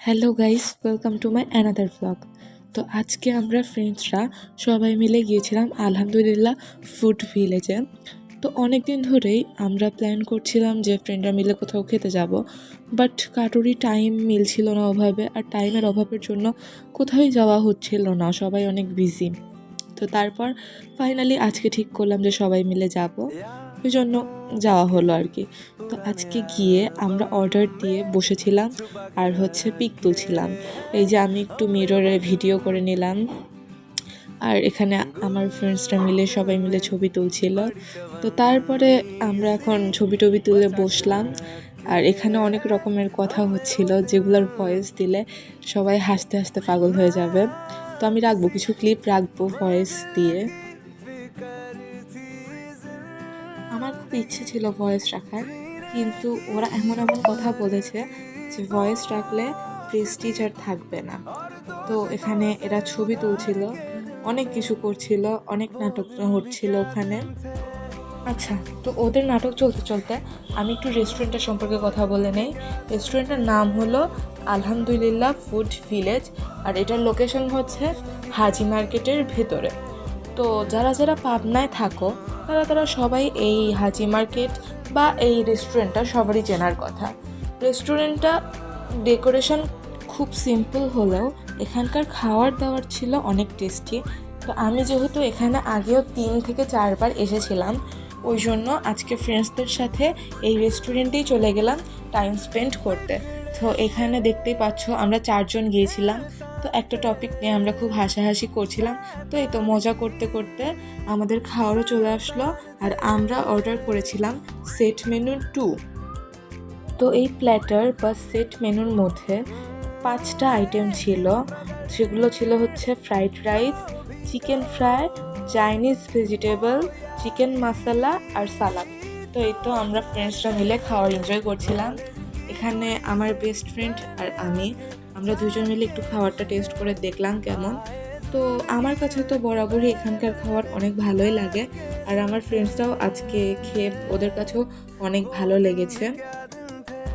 Hello guys, welcome to my another blog. তো আজকে আমরা ফ্রেন্ডসরা সবাই মিলে গিয়েছিলাম আলহামদুলিল্লাহ ফুড ভিলেজে। তো অনেক দিন ধরেই আমরা প্ল্যান করছিলাম যে ফ্রেন্ডরা মিলে কোথাও খেতে যাব, বাট কারোরই টাইম মিলছিল না ওভাবে, আর টাইমের অভাবের জন্য কোথাও যাওয়া হচ্ছিল না, সবাই অনেক বিজি। তো তারপর ফাইনালি আজকে ঠিক করলাম যে সবাই মিলে যাব, ওই জন্য যাওয়া হলো আর কি। তো আজকে গিয়ে আমরা অর্ডার দিয়ে বসেছিলাম আর পিক তুলছিলাম। এই যে আমি একটু মিররে ভিডিও করে নিলাম, আর এখানে আমার ফ্রেন্ডসরা মিলে সবাই মিলে ছবি তুলছিল। তো তারপরে আমরা এখন ছবি টবি তুলে বসলাম, আর এখানে অনেক রকমের কথা হচ্ছিল যেগুলোর ভয়েস দিলে সবাই হাসতে হাসতে পাগল হয়ে যাবে। তো আমি রাখবো, কিছু ক্লিপ রাখবো ভয়েস দিয়ে। আমার খুব ইচ্ছে ছিল ভয়েস রাখার, কিন্তু ওরা এমন এমন কথা বলেছে যে ভয়েস রাখলে প্রেস্টিজ আর থাকবে না। তো এখানে এরা ছবি তুলছিল, অনেক কিছু করছিল, অনেক নাটক হচ্ছিল ওখানে। আচ্ছা, তো ওদের নাটক চলতে চলতে আমি একটু রেস্টুরেন্টের সম্পর্কে কথা বলে নেই। রেস্টুরেন্টের নাম হলো আলহামদুলিল্লাহ ফুড ভিলেজ, আর এটার লোকেশন হচ্ছে হাজি মার্কেটের ভেতরে। তো যারা যারা পাবনায় থাকো তারা সবাই এই হাজি মার্কেট বা এই রেস্টুরেন্টটা সবারই চেনার কথা। রেস্টুরেন্টটা ডেকোরেশন খুব সিম্পল হলেও এখানকার খাওয়ার দাওয়ার ছিল অনেক টেস্টি। তো আমি যেহেতু এখানে আগেও 3 থেকে 4 বার এসেছিলাম, ওই জন্য আজকে ফ্রেন্ডসদের সাথে এই রেস্টুরেন্টেই চলে গেলাম টাইম স্পেন্ড করতে। তো এখানে দেখতেই পাচ্ছ আমরা 4 জন গিয়েছিলাম। তো একটা টপিক নিয়ে আমরা খুব হাসাহাসি করছিলাম। তো এই তো মজা করতে করতে আমাদের খাওয়ারও চলে আসলো, আর আমরা অর্ডার করেছিলাম সেট মেনু 2। তো এই প্ল্যাটার বা সেট মেনুর মধ্যে 5টা আইটেম ছিল। সেগুলো ছিল fried rice, chicken fry, Chinese vegetable, chicken masala আর সালাদ। তো এই তো আমরা ফ্রেন্ডসরা মিলে খাওয়ার এনজয় করছিলাম। এখানে আমার বেস্ট ফ্রেন্ড আর আমরা দুজন মিলে একটু খাবারটা টেস্ট করে দেখলাম কেমন। তো আমার কাছে তো বরাবরই এখানকার খাবার অনেক ভালোই লাগে, আর আমার ফ্রেন্ডসরাও আজকে খেয়ে ওদের কাছেও অনেক ভালো লেগেছে।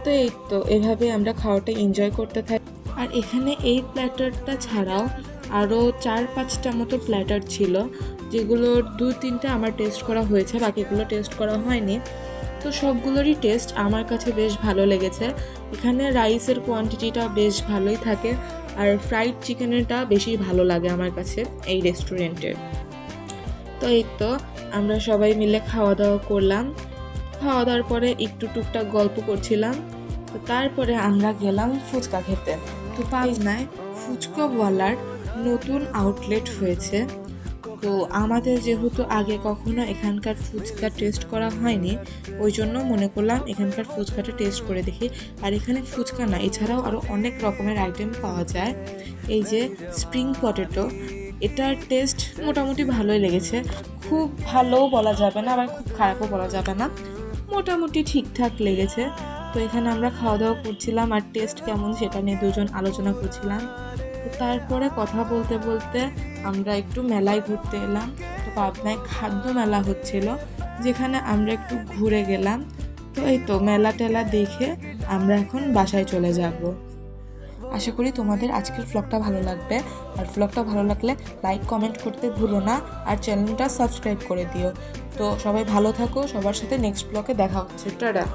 তো এই তো এভাবে আমরা খাওয়াটা এনজয় করতে থাকি। আর এখানে এই প্ল্যাটারটা ছাড়াও আরও 4-5টা মতো প্ল্যাটার ছিল, যেগুলোর 2-3টা আমার টেস্ট করা হয়েছে, বাকিগুলো টেস্ট করা হয়নি। তো সবগুলোরই টেস্ট আমার কাছে বেশ ভালো লেগেছে। এখানে রাইসের কোয়ান্টিটিটা বেশ ভালোই থাকে, আর ফ্রাইড চিকেনেরটা বেশি ভালো লাগে আমার কাছে এই রেস্টুরেন্টের। তো এই তো আমরা সবাই মিলে খাওয়া দাওয়া করলাম। খাওয়া দাওয়ার পরে একটু টুকটাক গল্প করছিলাম। তো তারপরে আমরা গেলাম ফুচকা খেতে। তো পাবনায় ফুচকাওয়ালার নতুন আউটলেট হয়েছে। তো আমাদের যেহেতু আগে কখনো এখানকার ফুচকা টেস্ট করা হয়নি, ওই জন্য মনে করলাম এখানকার ফুচকাটা টেস্ট করে দেখি। আর এখানে ফুচকা না, এছাড়াও আরও অনেক রকমের আইটেম পাওয়া যায়। এই যে স্প্রিং পটেটো, এটার টেস্ট মোটামুটি ভালোই লেগেছে। খুব ভালোও বলা যাবে না, আবার খুব খারাপও বলা যাবে না, মোটামুটি ঠিকঠাক লেগেছে। তো এখানে আমরা খাওয়া দাওয়া করছিলাম, আর টেস্ট কেমন সেটা নিয়ে দুজন আলোচনা করছিলাম। তো তারপরে কথা বলতে বলতে আমরা একটু মেলায় ঘুরতে এলাম। তো পাবনায় খাদ্য মেলা হচ্ছিল, যেখানে আমরা একটু ঘুরে গেলাম। তো এই তো মেলা টেলা দেখে আমরা এখন বাসায় চলে যাব। আশা করি তোমাদের আজকের ব্লগটা ভালো লাগবে, আর ব্লগটা ভালো লাগলে লাইক কমেন্ট করতে ভুলো না, আর চ্যানেলটা সাবস্ক্রাইব করে দিও। তো সবাই ভালো থাকো, সবার সাথে নেক্সট ব্লগে দেখা হচ্ছে। টাটা।